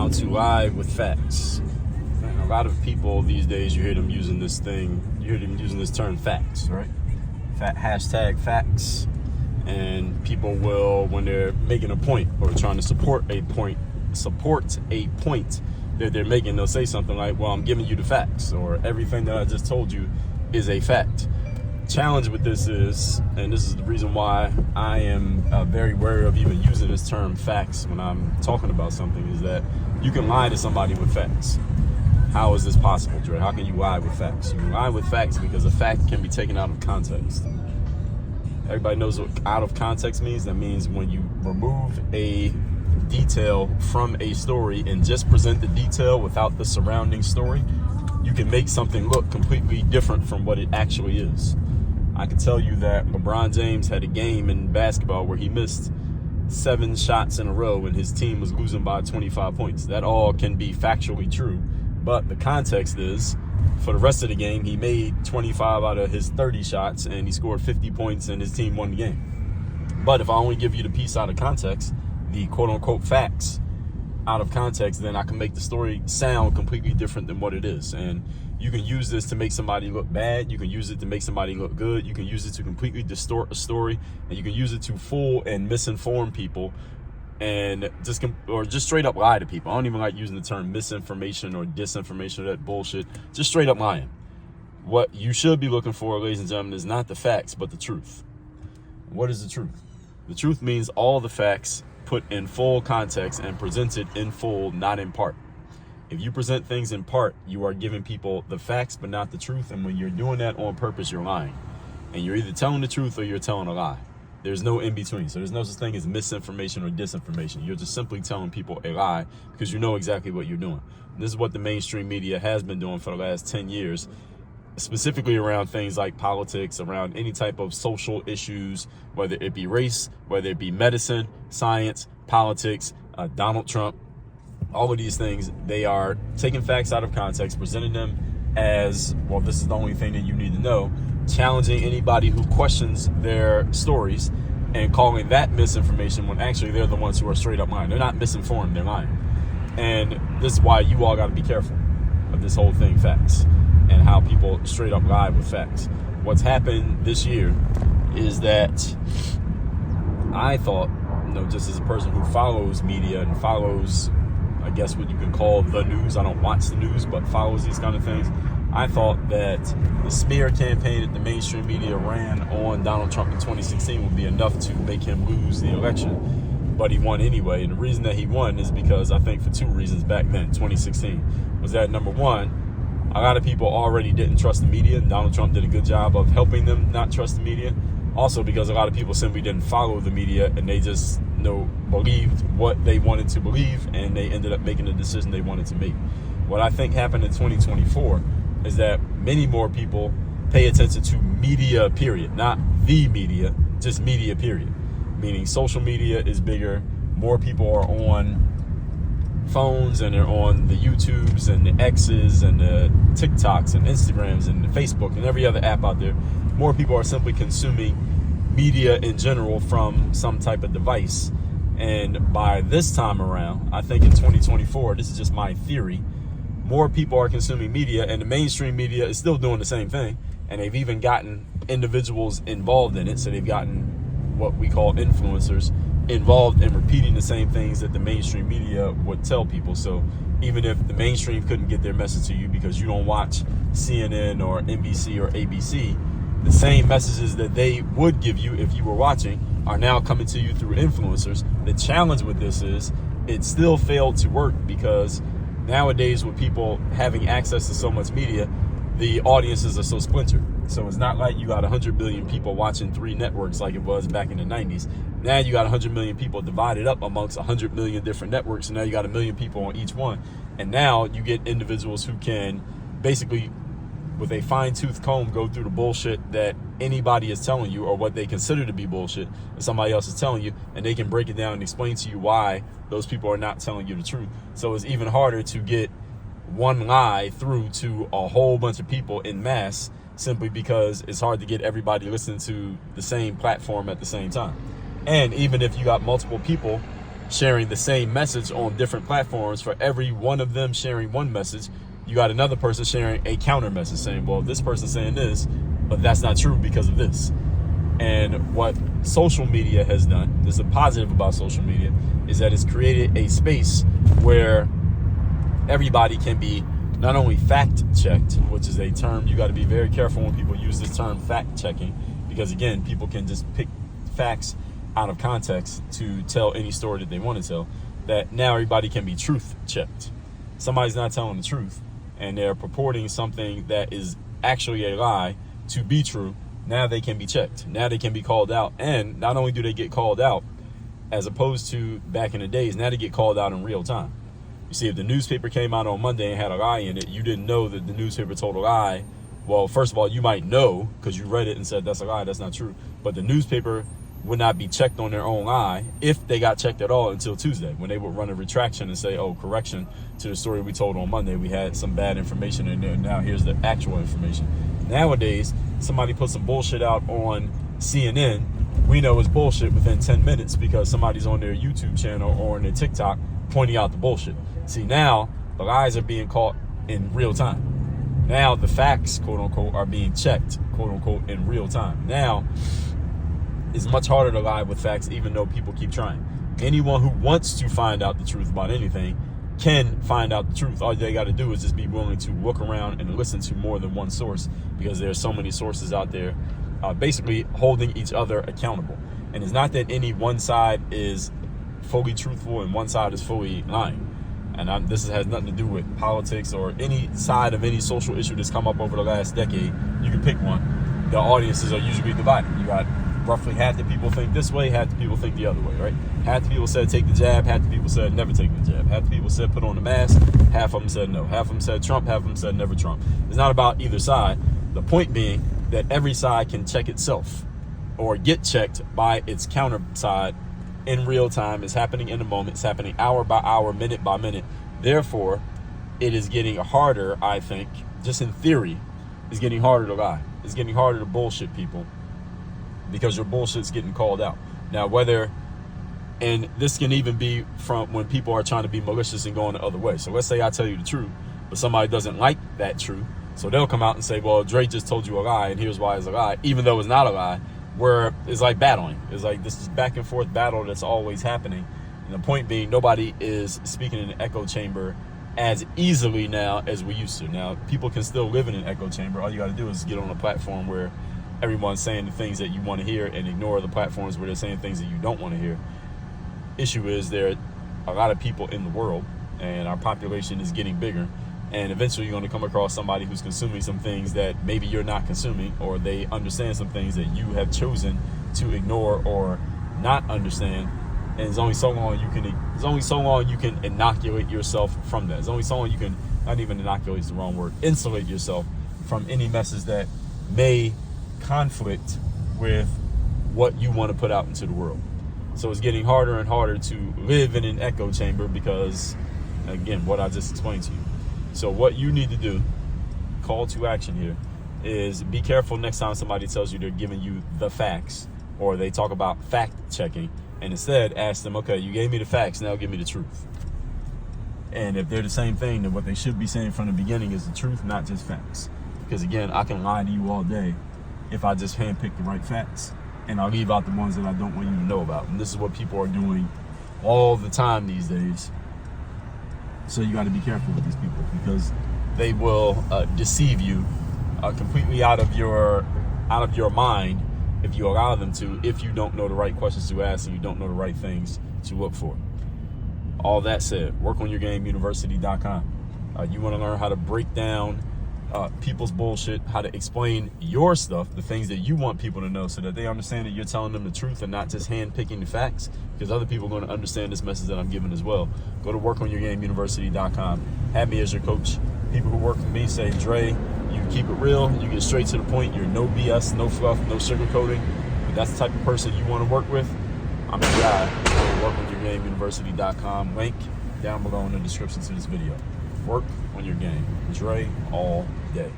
down to lie with facts. And a lot of people these days, you hear them using this term facts, right? Hashtag facts. And people will, when they're making a point or trying to support a point that they're making, they'll say something like, well, I'm giving you the facts, or everything that I just told you is a fact. Challenge with this is, and this is the reason why I am very wary of even using this term facts when I'm talking about something, is that you can lie to somebody with facts. How is this possible, Dre? How can you lie with facts? You can lie with facts because a fact can be taken out of context. Everybody knows what out of context means. That means when you remove a detail from a story and just present the detail without the surrounding story, you can make something look completely different from what it actually is. I can tell you that LeBron James had a game in basketball where he missed 7 shots in a row and his team was losing by 25 points. That all can be factually true, but the context is, for the rest of the game, he made 25 out of his 30 shots and he scored 50 points and his team won the game. But if I only give you the piece out of context, the quote-unquote facts out of context, then I can make the story sound completely different than what it is. And you can use this to make somebody look bad. You can use it to make somebody look good. You can use it to completely distort a story, and you can use it to fool and misinform people and just straight up lie to people. I don't even like using the term misinformation or disinformation or that bullshit. Just straight up lying. What you should be looking for, ladies and gentlemen, is not the facts, but the truth. What is the truth? The truth means all the facts put in full context and presented in full, not in part. If you present things in part, you are giving people the facts but not the truth, and when you're doing that on purpose, you're lying. And you're either telling the truth or you're telling a lie. There's no in between. So there's no such thing as misinformation or disinformation. You're just simply telling people a lie because you know exactly what you're doing. And this is what the mainstream media has been doing for the last 10 years, specifically around things like politics, around any type of social issues, whether it be race, whether it be medicine, science, politics, Donald Trump, all of these things. They are taking facts out of context, presenting them as, well, this is the only thing that you need to know, challenging anybody who questions their stories and calling that misinformation when actually they're the ones who are straight up lying. They're not misinformed, they're lying. And this is why you all got to be careful of this whole thing, facts, and how people straight up lie with facts. What's happened this year is that I thought, just as a person who follows media and follows, I guess what you can call the news. I don't watch the news, but follows these kind of things. I thought that the smear campaign that the mainstream media ran on Donald Trump in 2016 would be enough to make him lose the election. But he won anyway. And the reason that he won is because, I think for 2 reasons back then, 2016, was that, number one, a lot of people already didn't trust the media. Donald Trump did a good job of helping them not trust the media. Also because a lot of people simply didn't follow the media and they just believed what they wanted to believe, and they ended up making the decision they wanted to make. What I think happened in 2024 is that many more people pay attention to media, period. Not the media, just media, period. Meaning social media is bigger. More people are on phones and they're on the YouTubes and the X's and the TikToks and Instagrams and the Facebook and every other app out there. More people are simply consuming media in general from some type of device. And by this time around, I think in 2024, this is just my theory, more people are consuming media, and the mainstream media is still doing the same thing. And they've even gotten individuals involved in it. So they've gotten what we call influencers involved in repeating the same things that the mainstream media would tell people. So even if the mainstream couldn't get their message to you because you don't watch CNN or NBC or ABC, the same messages that they would give you if you were watching are now coming to you through influencers. The challenge with this is it still failed to work because nowadays, with people having access to so much media, the audiences are so splintered. So it's not like you got 100 million people watching 3 networks like it was back in the 90s. Now you got 100 million people divided up amongst 100 million different networks. And now you got 1 million people on each one. And now you get individuals who can basically, with a fine-tooth comb, go through the bullshit that anybody is telling you, or what they consider to be bullshit that somebody else is telling you, and they can break it down and explain to you why those people are not telling you the truth. So it's even harder to get one lie through to a whole bunch of people in mass, simply because it's hard to get everybody listening to the same platform at the same time. And even if you got multiple people sharing the same message on different platforms. For every one of them sharing one message, you got another person sharing a counter message saying, well, this person's saying this, but that's not true because of this. And what social media has done, this is a positive about social media, is that it's created a space where everybody can be not only fact checked, which is a term, you got to be very careful when people use this term fact checking, because again, people can just pick facts out of context to tell any story that they want to tell, that now everybody can be truth checked. Somebody's not telling the truth and they're purporting something that is actually a lie to be true. Now they can be checked. Now they can be called out. And not only do they get called out, as opposed to back in the days, now they get called out in real time. You see, if the newspaper came out on Monday and had a lie in it, you didn't know that the newspaper told a lie. Well, first of all, you might know because you read it and said that's a lie, that's not true. But the newspaper would not be checked on their own lie if they got checked at all until Tuesday, when they would run a retraction and say, oh, correction to the story we told on Monday. We had some bad information in there. Now here's the actual information. Nowadays, somebody put some bullshit out on CNN. We know it's bullshit within 10 minutes because somebody's on their YouTube channel or on their TikTok pointing out the bullshit. See, now the lies are being caught in real time. Now the facts, quote unquote, are being checked, quote unquote, in real time. Now it's much harder to lie with facts, even though people keep trying. Anyone who wants to find out the truth about anything can find out the truth. All they got to do is just be willing to look around and listen to more than one source, because there's so many sources out there basically holding each other accountable. And it's not that any one side is fully truthful and one side is fully lying. And this has nothing to do with politics or any side of any social issue that's come up over the last decade. You can pick one. The audiences are usually divided. You got roughly half the people think this way, half the people think the other way, right? Half the people said take the jab, half the people said never take the jab. Half the people said put on the mask, half of them said no. Half of them said Trump, half of them said never Trump. It's not about either side. The point being that every side can check itself or get checked by its counter side in real time. It's happening in a moment. It's happening hour by hour, minute by minute. Therefore, it is getting harder, I think, just in theory, it's getting harder to lie. It's getting harder to bullshit people because your bullshit's getting called out. Now, whether, and this can even be from when people are trying to be malicious and going the other way. So let's say I tell you the truth, but somebody doesn't like that truth. So they'll come out and say, well, Dre just told you a lie, and here's why it's a lie, even though it's not a lie. Where it's like battling. It's like this is back and forth battle that's always happening. And the point being, nobody is speaking in an echo chamber as easily now as we used to. Now, people can still live in an echo chamber. All you got to do is get on a platform where everyone's saying the things that you want to hear and ignore the platforms where they're saying things that you don't want to hear. Issue is there are a lot of people in the world, and our population is getting bigger. And eventually you're going to come across somebody who's consuming some things that maybe you're not consuming, or they understand some things that you have chosen to ignore or not understand. And there's only so long you can inoculate yourself from that. There's only so long you can, not even inoculate is the wrong word, insulate yourself from any message that may conflict with what you want to put out into the world. So it's getting harder and harder to live in an echo chamber because, again, what I just explained to you. So what you need to do, call to action here, is be careful next time somebody tells you they're giving you the facts or they talk about fact checking, and instead ask them, okay, you gave me the facts, now give me the truth. And if they're the same thing, then what they should be saying from the beginning is the truth, not just facts. Because again, I can lie to you all day if I just handpick the right facts, and I'll leave out the ones that I don't want you to know about. And this is what people are doing all the time these days. So you got to be careful with these people because they will deceive you completely out of your mind if you allow them to, if you don't know the right questions to ask and you don't know the right things to look for. All that said, workonyourgameuniversity.com. You want to learn how to break down people's bullshit, how to explain your stuff, the things that you want people to know so that they understand that you're telling them the truth and not just handpicking the facts, because other people are going to understand this message that I'm giving as well. Go to workonyourgameuniversity.com. Have me as your coach. People who work with me say, Dre, you keep it real, you get straight to the point, you're no BS, no fluff, no sugarcoating. If that's the type of person you want to work with, I'm your guy. Go to workonyourgameuniversity.com. Link down below in the description to this video. Work on your game. Dre all day.